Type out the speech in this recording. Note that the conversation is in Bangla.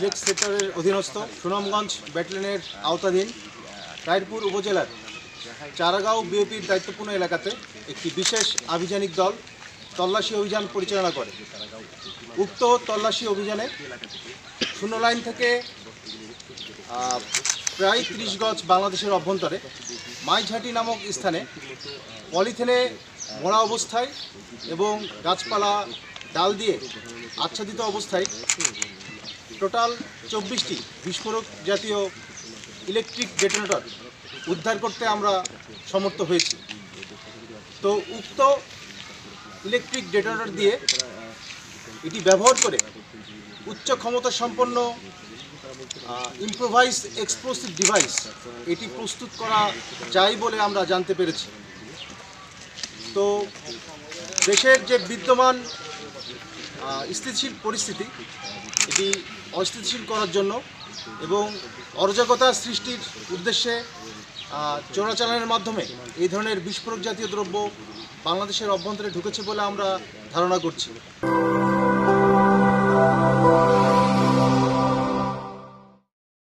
সিলেক্ট সেক্টরের অধীনস্থ সুনামগঞ্জ ব্যাটালিয়নের আওতাধীন রায়পুর উপজেলার চারাগাঁও বিওপির দায়িত্বপূর্ণ এলাকাতে একটি বিশেষ আভিযানিক দল তল্লাশি অভিযান পরিচালনা করে। উক্ত তল্লাশি অভিযানে শূন্য লাইন থেকে প্রায় 30 গজ বাংলাদেশের অভ্যন্তরে মাইঝাটি নামক স্থানে পলিথিনে মোড়া অবস্থায় এবং গাছপালা ডাল দিয়ে আচ্ছাদিত অবস্থায় টোটাল 24টি বিস্ফোরক জাতীয় ইলেকট্রিক ডেটোনেটর উদ্ধার করতে আমরা সমর্থ হয়েছি। তো উক্ত ইলেকট্রিক ডেটোনেটর দিয়ে এটি ব্যবহার করে উচ্চ ক্ষমতা সম্পন্ন ইম্প্রোভাইজ এক্সপ্লোসিভ ডিভাইস এটি প্রস্তুত করা যায় বলে আমরা জানতে পেরেছি। তো দেশের যে বিদ্যমান স্থিতিশীল পরিস্থিতি এটি অস্থিতিশীল করার জন্য এবং অরাজকতা সৃষ্টির উদ্দেশ্যে চোরাচালানের মাধ্যমে এই ধরনের বিস্ফোরক জাতীয় দ্রব্য বাংলাদেশের অভ্যন্তরে ঢুকেছে বলে আমরা ধারণা করছি।